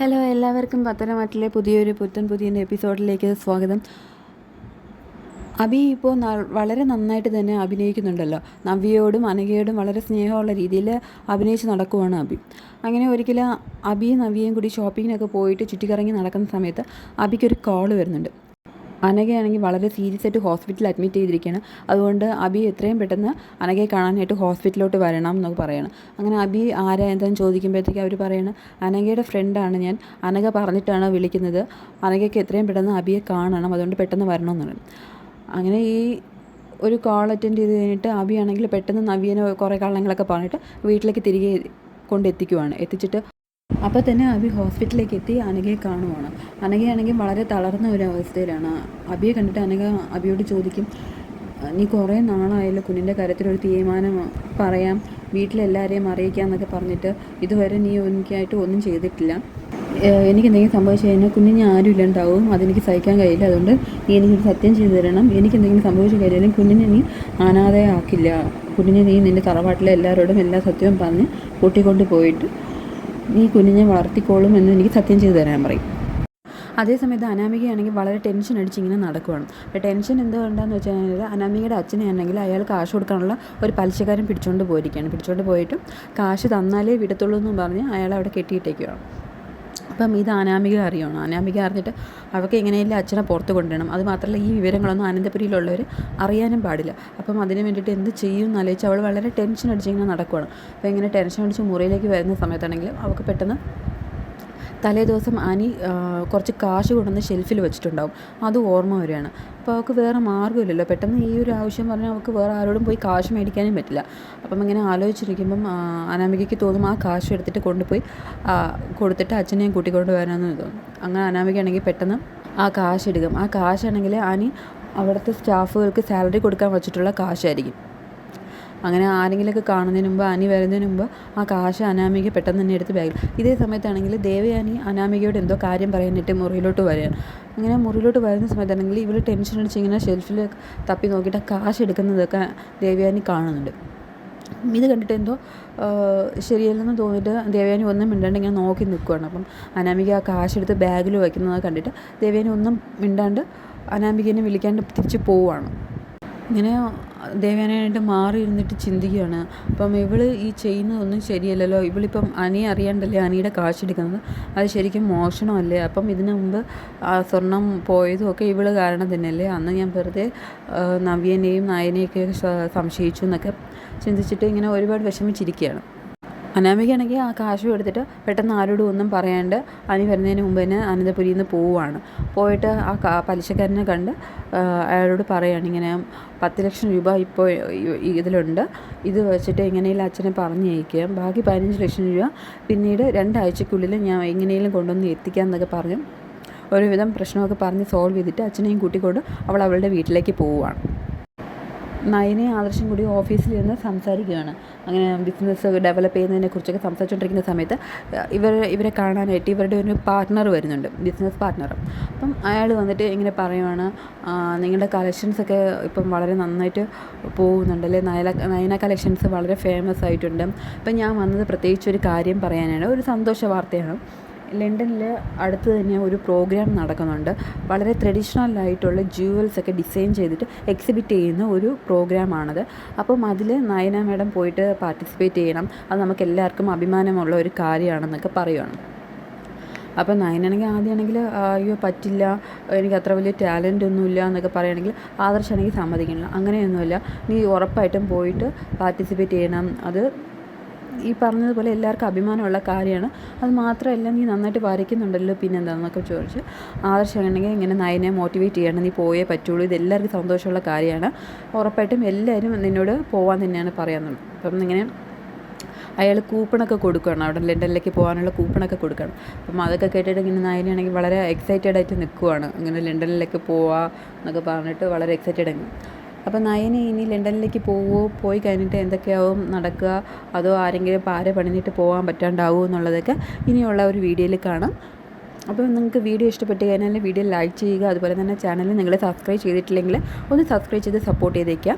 Hello, എല്ലാവർക്കും പത്തനംതിട്ടയിലെ പുതിയ എപ്പിസോഡിലേക്ക് സ്വാഗതം. അഭി ഇപ്പോൾ വളരെ നന്നായിട്ട് തന്നെ അഭിനയിക്കുന്നുണ്ടല്ലോ. നവ്യയോടും അനഘയോടും വളരെ സ്നേഹമുള്ള രീതിയിൽ അഭിനയിച്ച് നടക്കുവാണ് അഭി. അങ്ങനെ ഒരിക്കലും അഭിയും നവ്യയും കൂടി ഷോപ്പിങ്ങിനൊക്കെ പോയിട്ട് ചുറ്റിക്കറങ്ങി നടക്കുന്ന സമയത്ത് അഭിക്കൊരു കോൾ വരുന്നുണ്ട്. അനഘയാണെങ്കിൽ വളരെ സീരിയസ് ആയിട്ട് ഹോസ്പിറ്റലിൽ അഡ്മിറ്റ് ചെയ്തിരിക്കുകയാണ്. അതുകൊണ്ട് അഭി എത്രയും പെട്ടെന്ന് അനഘയെ കാണാനായിട്ട് ഹോസ്പിറ്റലിലോട്ട് വരണം എന്നൊക്കെ പറയണം. അങ്ങനെ അഭി ആരാ എന്താണെന്ന് ചോദിക്കുമ്പോഴത്തേക്ക് അവർ പറയണം, അനഘയുടെ ഫ്രണ്ടാണ് ഞാൻ, അനഘ പറഞ്ഞിട്ടാണ് വിളിക്കുന്നത്, അനഘയ്ക്ക് എത്രയും പെട്ടെന്ന് അഭിയെ കാണണം, അതുകൊണ്ട് പെട്ടെന്ന് വരണമെന്ന് പറയും. അങ്ങനെ ഈ ഒരു കോൾ അറ്റൻഡ് ചെയ്ത് കഴിഞ്ഞിട്ട് അഭിയാണെങ്കിൽ പെട്ടെന്ന് നവ്യനെ കുറേ കള്ളങ്ങളൊക്കെ പറഞ്ഞിട്ട് വീട്ടിലേക്ക് തിരികെ കൊണ്ടെത്തിക്കുവാണ്. എത്തിച്ചിട്ട് അപ്പോൾ തന്നെ അഭി ഹോസ്പിറ്റലിലേക്ക് എത്തി അനഘയെ കാണുവാണ്. അനഘയാണെങ്കിൽ വളരെ തളർന്ന ഒരു അവസ്ഥയിലാണ്. അഭിയെ കണ്ടിട്ട് അനഘ അഭിയോട് ചോദിക്കും, നീ കുറേ നാളായല്ലോ കുഞ്ഞിൻ്റെ കാര്യത്തിലൊരു തീരുമാനം പറയാം, വീട്ടിലെല്ലാവരെയും അറിയിക്കാം എന്നൊക്കെ പറഞ്ഞിട്ട് ഇതുവരെ നീ എനിക്കായിട്ട് ഒന്നും ചെയ്തിട്ടില്ല. എനിക്കെന്തെങ്കിലും സംഭവിച്ചു കഴിഞ്ഞാൽ കുഞ്ഞിന് ആരും ഇല്ലാണ്ടാവും, അതെനിക്ക് സഹിക്കാൻ കഴിയില്ല. അതുകൊണ്ട് നീ എനിക്കൊരു സത്യം ചെയ്തു തരണം. എനിക്കെന്തെങ്കിലും സംഭവിച്ചു കഴിഞ്ഞാലും കുഞ്ഞിനെ നീ അനാഥയാക്കില്ല. കുഞ്ഞിനെ നീ നിൻ്റെ തറവാട്ടിലെ എല്ലാവരോടും എല്ലാ സത്യവും പറഞ്ഞ് കൂട്ടിക്കൊണ്ട് പോയിട്ട് നീ കുഞ്ഞിനെ വളർത്തിക്കോളും എന്ന് എനിക്ക് സത്യം ചെയ്തു തരാൻ പറയും. അതേസമയത്ത് അനാമികയാണെങ്കിൽ വളരെ ടെൻഷൻ അടിച്ച് ഇങ്ങനെ നടക്കുവാണ്. അപ്പോൾ ടെൻഷൻ എന്തുകൊണ്ടാന്ന് വെച്ച് കഴിഞ്ഞാൽ അനാമികയുടെ അച്ഛനെ ആണെങ്കിൽ അയാൾ കാശ് കൊടുക്കാനുള്ള ഒരു പലിശക്കാരൻ പിടിച്ചുകൊണ്ട് പോയിട്ട് കാശ് തന്നാലേ വിടത്തുള്ളൂ എന്ന് പറഞ്ഞ് അയാൾ അവിടെ കെട്ടിയിട്ടേക്കുവാണ്. അപ്പം ഇത് അനാമിക അറിയണം. അനാമിക അറിഞ്ഞിട്ട് അവൾക്ക് എങ്ങനെയെങ്കിലും അച്ഛനെ പുറത്ത് കൊണ്ടുവരണം. അത് മാത്രമല്ല ഈ വിവരങ്ങളൊന്നും അനന്തപുരിയിലുള്ളവർ അറിയാനും പാടില്ല. അപ്പം അതിന് വേണ്ടിയിട്ട് എന്ത് ചെയ്യും എന്നാലോചിച്ച് അവൾ വളരെ ടെൻഷൻ അടിച്ചിങ്ങനെ നടക്കുകയാണ്. അപ്പോൾ ഇങ്ങനെ ടെൻഷൻ അടിച്ച് മുറിയിലേക്ക് വരുന്ന സമയത്താണെങ്കിൽ അവൾക്ക് പെട്ടെന്ന് തലേ ദിവസം ആനി കുറച്ച് കാശ് കൊണ്ടുവന്ന് ഷെൽഫിൽ വെച്ചിട്ടുണ്ടാവും. അത് ഓർമ്മ വരികയാണ്. അപ്പോൾ അവൾക്ക് വേറെ മാർഗ്ഗമില്ലല്ലോ, പെട്ടെന്ന് ഈ ഒരു ആവശ്യം പറഞ്ഞാൽ അവൾക്ക് വേറെ ആരോടും പോയി കാശ് മേടിക്കാനും പറ്റില്ല. അപ്പം ഇങ്ങനെ ആലോചിച്ചിരിക്കുമ്പം അനാമികയ്ക്ക് തോന്നും ആ കാശ് എടുത്തിട്ട് കൊണ്ടുപോയി കൊടുത്തിട്ട് അച്ഛനെയും കൂട്ടിക്കൊണ്ട് വരാമെന്ന് തോന്നും. അങ്ങനെ അനാമികയാണെങ്കിൽ പെട്ടെന്ന് ആ കാശ് എടുക്കും. ആ കാശാണെങ്കിൽ ആനി അവിടുത്തെ സ്റ്റാഫുകൾക്ക് സാലറി കൊടുക്കാൻ വെച്ചിട്ടുള്ള കാശായിരിക്കും. അങ്ങനെ ആരെങ്കിലുമൊക്കെ കാണുന്നതിന് മുമ്പ് അനി വരുന്നതിന് മുമ്പ് ആ കാശ് അനാമിക പെട്ടെന്ന് തന്നെ എടുത്ത് ബാഗിൽ. ഇതേ സമയത്താണെങ്കിൽ ദേവയാനി അനാമികയോട് എന്തോ കാര്യം പറയാനായിട്ട് മുറിയിലോട്ട് വരികയാണ്. അങ്ങനെ മുറിയിലോട്ട് വരുന്ന സമയത്താണെങ്കിൽ ഇവർ ടെൻഷൻ അടിച്ച് ഇങ്ങനെ ഷെൽഫിൽ തപ്പി നോക്കിയിട്ട് കാശ് എടുക്കുന്നതൊക്കെ ദേവയാനി കാണുന്നുണ്ട്. ഇത് കണ്ടിട്ട് എന്തോ ശരിയല്ലെന്ന് തോന്നിയിട്ട് ദേവയാനി ഒന്നും മിണ്ടാണ്ട് ഇങ്ങനെ നോക്കി നിൽക്കുകയാണ്. അപ്പം അനാമിക ആ കാശെടുത്ത് ബാഗിൽ വയ്ക്കുന്നത് കണ്ടിട്ട് ദേവയാനി ഒന്നും മിണ്ടാണ്ട് അനാമികനെ വിളിക്കാണ്ട് തിരിച്ച് പോവുകയാണ്. ഇങ്ങനെ ദേവയാനായിട്ട് മാറി ഇരുന്നിട്ട് ചിന്തിക്കുകയാണ്, അപ്പം ഇവൾ ഈ ചെയ്യുന്നതൊന്നും ശരിയല്ലല്ലോ, ഇവളിപ്പം അനിയെ അറിയാണ്ടല്ലേ അനിയുടെ കാശെടുക്കുന്നത്, അത് ശരിക്കും മോഷണമല്ലേ, അപ്പം ഇതിനു മുമ്പ് സ്വർണം പോയതും ഒക്കെ ഇവൾ കാരണം തന്നെയല്ലേ, അന്ന് ഞാൻ വെറുതെ നവ്യനെയും നായനെയൊക്കെ സംശയിച്ചു എന്നൊക്കെ ചിന്തിച്ചിട്ട് ഇങ്ങനെ ഒരുപാട് വിഷമിച്ചിരിക്കുകയാണ്. അനാമികയാണെങ്കിൽ ആ കാശും എടുത്തിട്ട് പെട്ടെന്ന് ആരോടും ഒന്നും പറയാണ്ട് അനി വരുന്നതിന് മുമ്പ് തന്നെ അനന്തപുരിയിൽ നിന്ന് പോവുകയാണ്. പോയിട്ട് ആ പലിശക്കാരനെ കണ്ട് അയാളോട് പറയുകയാണ്, ഇങ്ങനെ 10 ലക്ഷം രൂപ ഇപ്പോൾ ഇതിലുണ്ട്, ഇത് വെച്ചിട്ട് എങ്ങനെയും അച്ഛനെ പറഞ്ഞയക്കാം, ബാക്കി 15 ലക്ഷം രൂപ പിന്നീട് 2 ആഴ്ചക്കുള്ളിൽ ഞാൻ എങ്ങനെയും കൊണ്ടുവന്ന് എത്തിക്കാം എന്നൊക്കെ പറഞ്ഞു ഒരുവിധം പ്രശ്നമൊക്കെ പറഞ്ഞ് സോൾവ് ചെയ്തിട്ട് അച്ഛനെയും കൂട്ടിക്കൊണ്ട് അവൾ അവളുടെ വീട്ടിലേക്ക് പോവുകയാണ്. നയനയും ആദർശം കൂടി ഓഫീസിലിരുന്ന് സംസാരിക്കുകയാണ്. അങ്ങനെ ബിസിനസ് ഡെവലപ്പ് ചെയ്യുന്നതിനെക്കുറിച്ചൊക്കെ സംസാരിച്ചുകൊണ്ടിരിക്കുന്ന സമയത്ത് ഇവരെ കാണാനായിട്ട് ഇവരുടെ ഒരു പാർട്ട്ണർ വരുന്നുണ്ട്, ബിസിനസ് പാർട്ട്ണർ. അപ്പം അയാൾ വന്നിട്ട് ഇങ്ങനെ പറയുവാണ്, നിങ്ങളുടെ കളക്ഷൻസൊക്കെ ഇപ്പം വളരെ നന്നായിട്ട് പോകുന്നുണ്ടല്ലേ, നയന കളക്ഷൻസ് വളരെ ഫേമസ് ആയിട്ടുണ്ട്. അപ്പം ഞാൻ വന്നത് പ്രത്യേകിച്ച് ഒരു കാര്യം പറയാനാണ്, ഒരു സന്തോഷ വാർത്തയാണ്. ലണ്ടനിൽ അടുത്ത് തന്നെ ഒരു പ്രോഗ്രാം നടക്കുന്നുണ്ട്. വളരെ ട്രഡീഷണലായിട്ടുള്ള ജ്യൂവൽസൊക്കെ ഡിസൈൻ ചെയ്തിട്ട് എക്സിബിറ്റ് ചെയ്യുന്ന ഒരു പ്രോഗ്രാമാണത്. അപ്പം അതിൽ നയന മാഡം പോയിട്ട് പാർട്ടിസിപ്പേറ്റ് ചെയ്യണം, അത് നമുക്ക് എല്ലാവർക്കും അഭിമാനമുള്ള ഒരു കാര്യമാണെന്നൊക്കെ പറയുകയാണ്. അപ്പം നയനാണെങ്കിൽ ആദ്യമാണെങ്കിൽ അയ്യോ പറ്റില്ല, എനിക്ക് അത്ര വലിയ ടാലൻ്റ് ഒന്നുമില്ല എന്നൊക്കെ പറയുകയാണെങ്കിൽ ആദർശമാണെങ്കിൽ സമ്മതിക്കണില്ല. അങ്ങനെയൊന്നുമില്ല, നീ ഉറപ്പായിട്ടും പോയിട്ട് പാർട്ടിസിപ്പേറ്റ് ചെയ്യണം, അത് ഈ പറഞ്ഞതുപോലെ എല്ലാവർക്കും അഭിമാനമുള്ള കാര്യമാണ്, അത് മാത്രമല്ല നീ നന്നായിട്ട് വരയ്ക്കുന്നുണ്ടല്ലോ പിന്നെന്താണെന്നൊക്കെ ചോദിച്ച് ആദർശമാണെങ്കിൽ ഇങ്ങനെ നയനെ മോട്ടിവേറ്റ് ചെയ്യണം, നീ പോയേ പറ്റുള്ളൂ, ഇത് എല്ലാവർക്കും സന്തോഷമുള്ള കാര്യമാണ്, ഉറപ്പായിട്ടും എല്ലാവരും നിന്നോട് പോകാൻ തന്നെയാണ് പറയാനുള്ളത്. അപ്പം ഇങ്ങനെ അയാൾ കൂപ്പണൊക്കെ കൊടുക്കുകയാണ്, അവിടെ ലണ്ടനിലേക്ക് പോകാനുള്ള കൂപ്പണൊക്കെ കൊടുക്കുകയാണ്. അപ്പം അതൊക്കെ കേട്ടിട്ട് ഇങ്ങനെ നയനാണെങ്കിൽ വളരെ എക്സൈറ്റഡ് ആയിട്ട് നിൽക്കുവാണ്, ഇങ്ങനെ ലണ്ടനിലേക്ക് പോവാ എന്നൊക്കെ പറഞ്ഞിട്ട് വളരെ എക്സൈറ്റഡ് ആയി. അപ്പോൾ നയന് ഇനി ലണ്ടനിലേക്ക് പോയി കഴിഞ്ഞിട്ട് എന്തൊക്കെയാവും നടക്കുക, അതോ ആരെങ്കിലും പാര പണിഞ്ഞിട്ട് പോകാൻ പറ്റാണ്ടാവുമോ എന്നുള്ളതൊക്കെ ഇനിയുള്ള ഒരു വീഡിയോയിൽ കാണാം. അപ്പോൾ നിങ്ങൾക്ക് വീഡിയോ ഇഷ്ടപ്പെട്ട് കഴിഞ്ഞാൽ വീഡിയോ ലൈക്ക് ചെയ്യുക, അതുപോലെ തന്നെ ചാനൽ നിങ്ങൾ സബ്സ്ക്രൈബ് ചെയ്തിട്ടില്ലെങ്കിൽ ഒന്ന് സബ്സ്ക്രൈബ് ചെയ്ത് സപ്പോർട്ട് ചെയ്തേക്കുക.